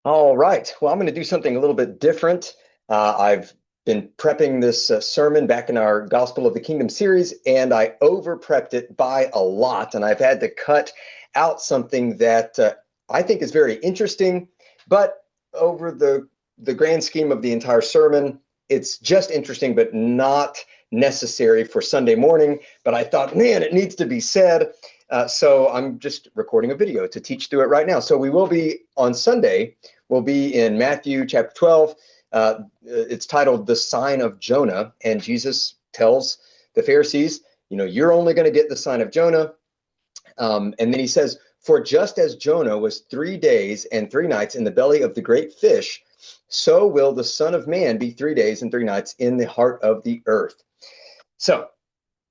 All right. Well, I'm going to do something a little bit different. I've been prepping this sermon back in our Gospel of the Kingdom series, and I over prepped it by a lot. And I've had to cut out something that I think is very interesting, but over the grand scheme of the entire sermon, it's just interesting, but not necessary for Sunday morning. But I thought, man, it needs to be said. So I'm just recording a video to teach through it right now. So we will be on Sunday. We'll be in Matthew chapter 12. It's titled The Sign of Jonah. And Jesus tells the Pharisees, you're only going to get the sign of Jonah. And then he says, for just as Jonah was 3 days and 3 nights in the belly of the great fish, so will the Son of Man be 3 days and 3 nights in the heart of the earth. So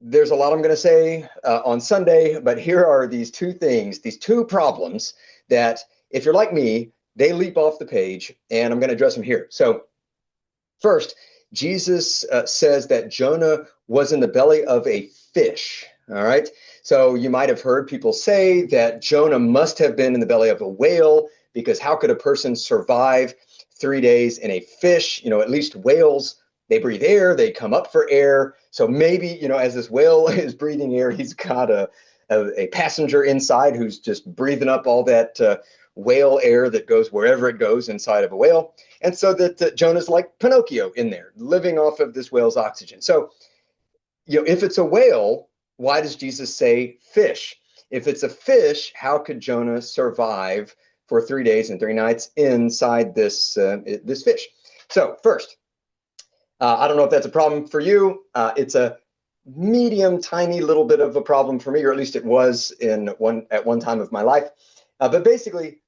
there's a lot I'm going to say on Sunday, but here are these two things, these two problems that, if you're like me, they leap off the page, and I'm going to address them here. So first, Jesus says that Jonah was in the belly of a fish. All right. So you might have heard people say that Jonah must have been in the belly of a whale, because how could a person survive 3 days in a fish? At least whales, they breathe air, they come up for air. So maybe, as this whale is breathing air, he's got a passenger inside who's just breathing up all that whale air that goes wherever it goes inside of a whale. And so that Jonah's like Pinocchio in there, living off of this whale's oxygen. So, if it's a whale, why does Jesus say fish? If it's a fish, how could Jonah survive for 3 days and 3 nights inside this fish? So first, I don't know if that's a problem for you. It's a medium, tiny little bit of a problem for me, or at least it was at one time of my life. But basically,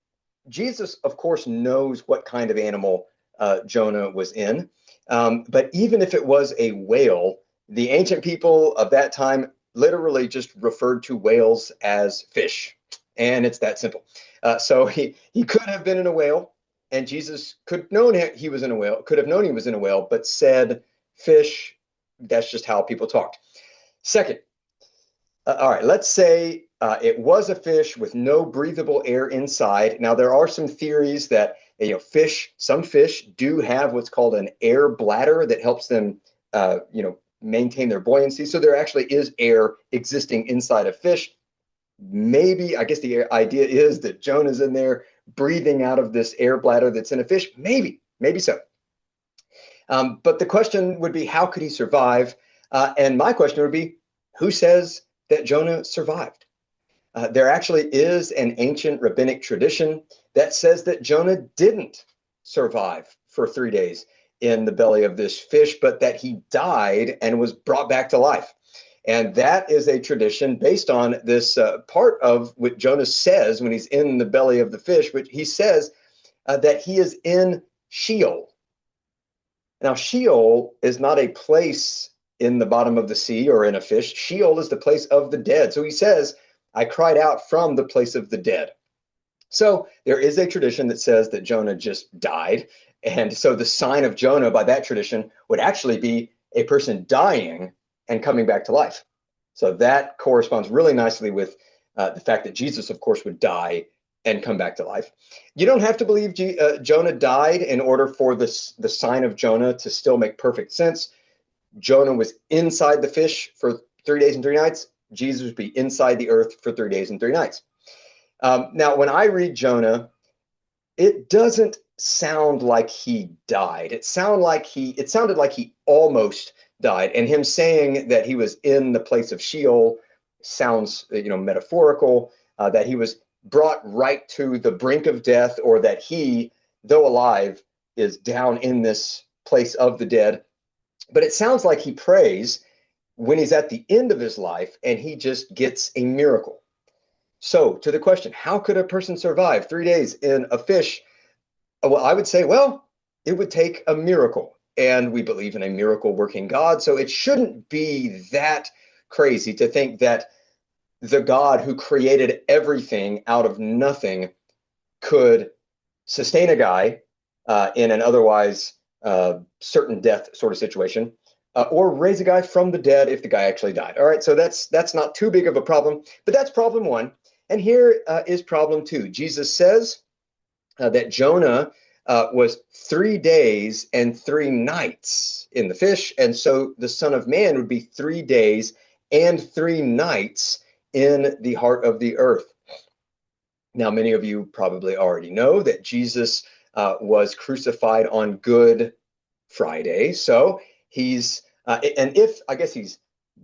Jesus, of course, knows what kind of animal Jonah was in. But even if it was a whale, the ancient people of that time literally just referred to whales as fish. And it's that simple. So he could have been in a whale, and Jesus could have known he was in a whale, could have known he was in a whale, but said fish. That's just how people talked. Second, all right, let's say it was a fish with no breathable air inside. Now, there are some theories that some fish do have what's called an air bladder that helps them, maintain their buoyancy. So there actually is air existing inside a fish. Maybe, I guess the idea is that Jonah's in there breathing out of this air bladder that's in a fish. Maybe so. But the question would be, how could he survive? And my question would be, who says that Jonah survived? There actually is an ancient rabbinic tradition that says that Jonah didn't survive for 3 days in the belly of this fish, but that he died and was brought back to life. And that is a tradition based on this part of what Jonah says when he's in the belly of the fish, which he says that he is in Sheol. Now, Sheol is not a place in the bottom of the sea or in a fish. Sheol is the place of the dead. So he says, I cried out from the place of the dead. So there is a tradition that says that Jonah just died. And so the sign of Jonah by that tradition would actually be a person dying and coming back to life. So that corresponds really nicely with the fact that Jesus, of course, would die and come back to life. You don't have to believe Jonah died in order for the sign of Jonah to still make perfect sense. Jonah was inside the fish for 3 days and 3 nights. Jesus would be inside the earth for 3 days and 3 nights. Now, when I read Jonah, it doesn't sound like he died. It sounded like he almost died. And him saying that he was in the place of Sheol sounds, metaphorical, that he was brought right to the brink of death, or that he, though alive, is down in this place of the dead. But it sounds like he prays when he's at the end of his life and he just gets a miracle. So to the question, how could a person survive 3 days in a fish? Well, I would say, it would take a miracle. And we believe in a miracle working God. So it shouldn't be that crazy to think that the God who created everything out of nothing could sustain a guy in an otherwise certain death sort of situation, or raise a guy from the dead if the guy actually died. All right, so that's not too big of a problem, but that's problem one. And here is problem two. Jesus says that Jonah was 3 days and 3 nights in the fish, and so the Son of Man would be 3 days and 3 nights in the heart of the earth. Now, many of you probably already know that Jesus was crucified on Good Friday. So he's, I guess he's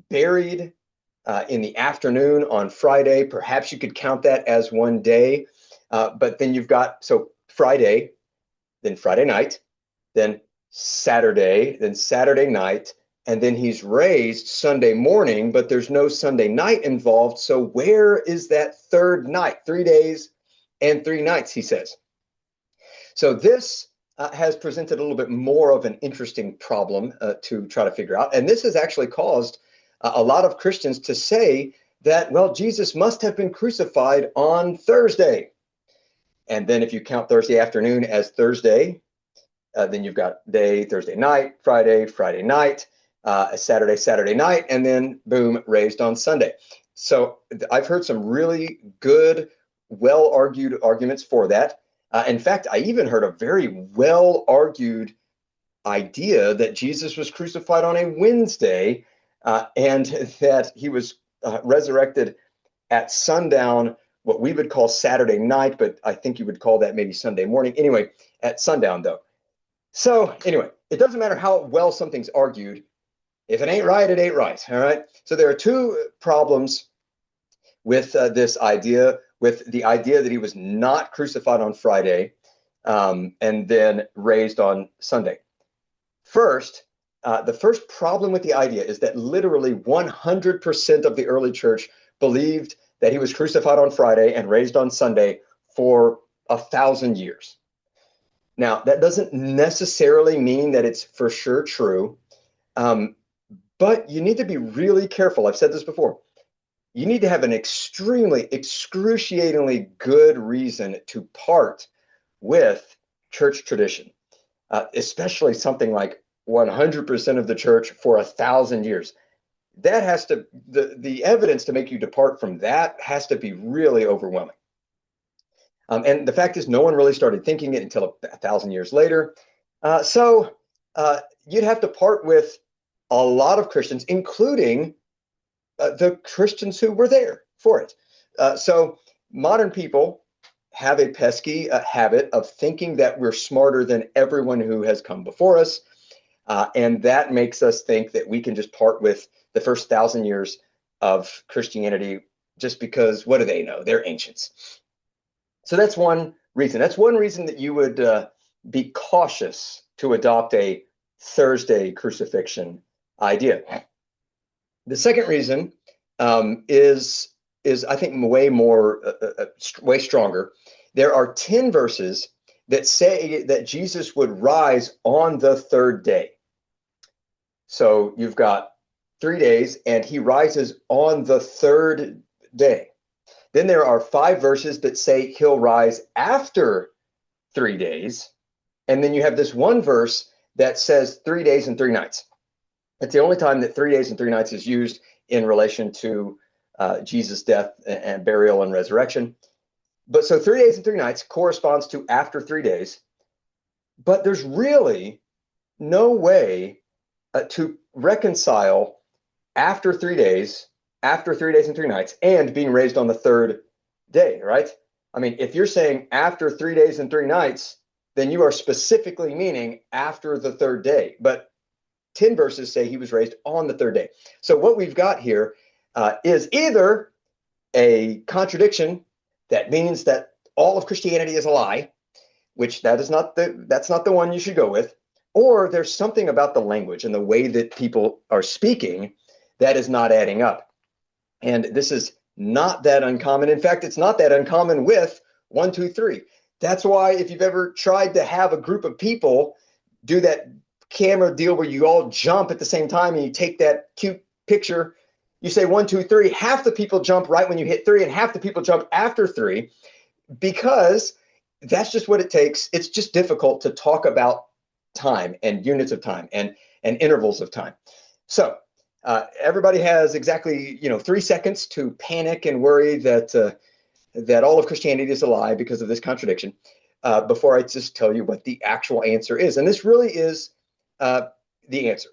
buried in the afternoon on Friday. Perhaps you could count that as one day. But then you've got, so Friday, then Friday night, then Saturday night, and then he's raised Sunday morning, but there's no Sunday night involved. So where is that third night? 3 days and 3 nights, he says. So this has presented a little bit more of an interesting problem to try to figure out. And this has actually caused a lot of Christians to say that, well, Jesus must have been crucified on Thursday. And then if you count Thursday afternoon as Thursday, then you've got day, Thursday night, Friday night, Saturday night, and then boom, raised on Sunday. So I've heard some really good, well-argued arguments for that. In fact, I even heard a very well-argued idea that Jesus was crucified on a Wednesday and that he was resurrected at sundown, what we would call Saturday night, but I think you would call that maybe Sunday morning. Anyway, at sundown, though. So anyway, it doesn't matter how well something's argued. If it ain't right, it ain't right. All right. So there are two problems with this idea, with the idea that he was not crucified on Friday and then raised on Sunday. First, the first problem with the idea is that literally 100% of the early church believed that he was crucified on Friday and raised on Sunday for 1,000 years. Now, that doesn't necessarily mean that it's for sure true, but you need to be really careful. I've said this before. You need to have an extremely, excruciatingly good reason to part with church tradition, especially something like 100% of the church for 1,000 years. That has to, the evidence to make you depart from that has to be really overwhelming. And the fact is, no one really started thinking it until 1,000 years later. So you'd have to part with a lot of Christians, including the Christians who were there for it. So modern people have a pesky habit of thinking that we're smarter than everyone who has come before us. And that makes us think that we can just part with the first 1,000 years of Christianity just because, what do they know? They're ancients. So that's one reason. That's one reason that you would be cautious to adopt a Thursday crucifixion idea. The second reason is I think way stronger. There are 10 verses that say that Jesus would rise on the third day. So you've got 3 days and he rises on the third day. Then there are 5 verses that say he'll rise after 3 days. And then you have this one verse that says 3 days and 3 nights. It's the only time that 3 days and 3 nights is used in relation to Jesus' death and burial and resurrection. But so 3 days and 3 nights corresponds to after 3 days. But there's really no way to reconcile after 3 days and 3 nights and being raised on the third day, right? I mean, if you're saying after 3 days and 3 nights, then you are specifically meaning after the third day. But 10 verses say he was raised on the third day. So what we've got here is either a contradiction that means that all of Christianity is a lie, which that's not the one you should go with, or there's something about the language and the way that people are speaking that is not adding up. And this is not that uncommon. In fact, it's not that uncommon with 1, 2, 3. That's why if you've ever tried to have a group of people do that camera deal where you all jump at the same time and you take that cute picture, you say 1, 2, 3, half the people jump right when you hit 3 and half the people jump after 3, because that's just what it takes. It's just difficult to talk about time and units of time and intervals of time. So everybody has exactly 3 seconds to panic and worry that all of Christianity is a lie because of this contradiction. before I just tell you what the actual answer is. And this really is the answer.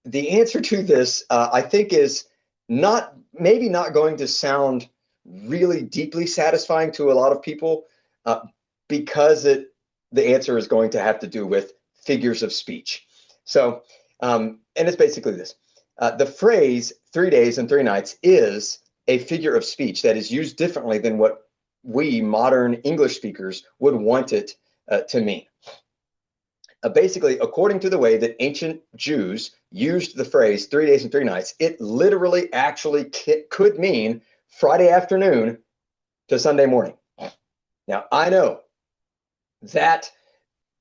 The answer to this, I think, is maybe not going to sound really deeply satisfying to a lot of people, because the answer is going to have to do with figures of speech. So, and it's basically this. The phrase 3 days and 3 nights is a figure of speech that is used differently than what we modern English speakers would want it to mean. Basically, according to the way that ancient Jews used the phrase 3 days and 3 nights, it literally actually could mean Friday afternoon to Sunday morning. Now, I know that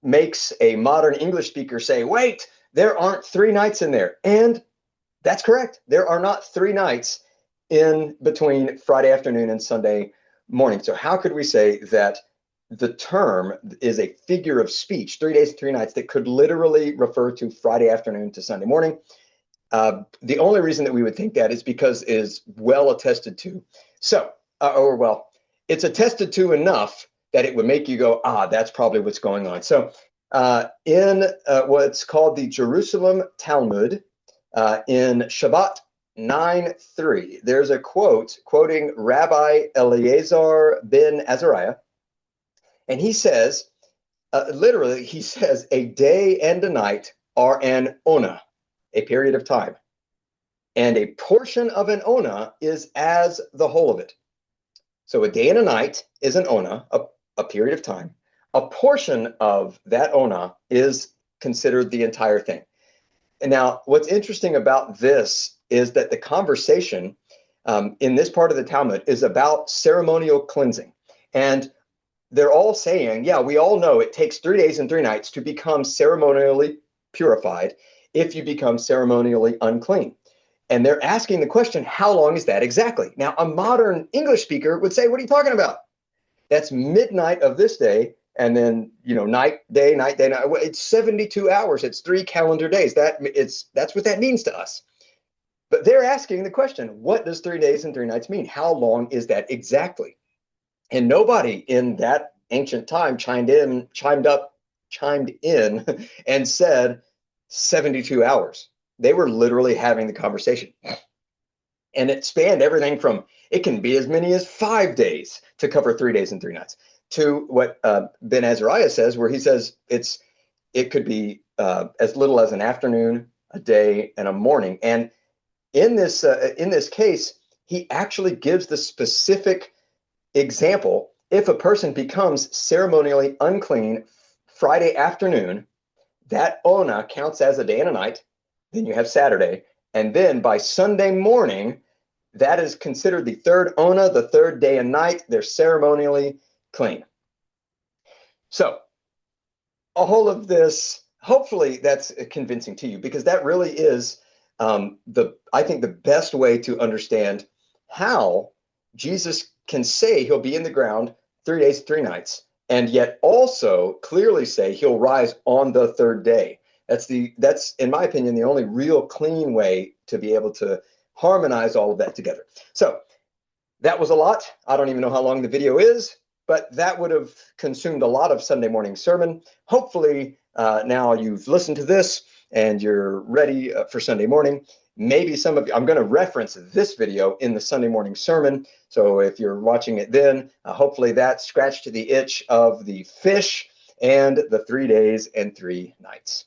makes a modern English speaker say, wait, there aren't 3 nights in there. And that's correct. There are not 3 nights in between Friday afternoon and Sunday morning. So how could we say that the term is a figure of speech, 3 days and 3 nights, that could literally refer to Friday afternoon to Sunday morning? The only reason that we would think that is because it is well attested to. So, it's attested to enough that it would make you go, that's probably what's going on. So in what's called the Jerusalem Talmud, in Shabbat 9:3, there's a quote quoting Rabbi Eliezer ben Azariah. And he says, literally, he says, a day and a night are an ona, a period of time. And a portion of an ona is as the whole of it. So a day and a night is an ona, a period of time. A portion of that ona is considered the entire thing. And now, what's interesting about this is that the conversation in this part of the Talmud is about ceremonial cleansing. And they're all saying, yeah, we all know it takes 3 days and 3 nights to become ceremonially purified if you become ceremonially unclean. And they're asking the question, how long is that exactly? Now, a modern English speaker would say, what are you talking about? That's midnight of this day, and then, night, day, night. It's 72 hours. It's 3 calendar days. That's what that means to us. But they're asking the question, what does 3 days and 3 nights mean? How long is that exactly? And nobody in that ancient time chimed in and said 72 hours. They were literally having the conversation. And it spanned everything from, it can be as many as 5 days to cover 3 days and 3 nights, to what Ben Azariah says, where he says it could be as little as an afternoon, a day, and a morning. And in this case, he actually gives the specific example. If a person becomes ceremonially unclean Friday afternoon, that ona counts as a day and a night. Then you have Saturday. And then by Sunday morning, that is considered the third ona, the third day and night. They're ceremonially clean. So all of this, hopefully that's convincing to you, because that really is I think the best way to understand how Jesus can say he'll be in the ground 3 days, 3 nights, and yet also clearly say he'll rise on the third day. That's in my opinion the only real clean way to be able to harmonize all of that together. So that was a lot. I don't even know how long the video is, but that would have consumed a lot of Sunday morning sermon. Hopefully now you've listened to this and you're ready for Sunday morning. Maybe some of you, I'm going to reference this video in the Sunday morning sermon. So if you're watching it then, hopefully that scratched the itch of the fish and the 3 days and 3 nights.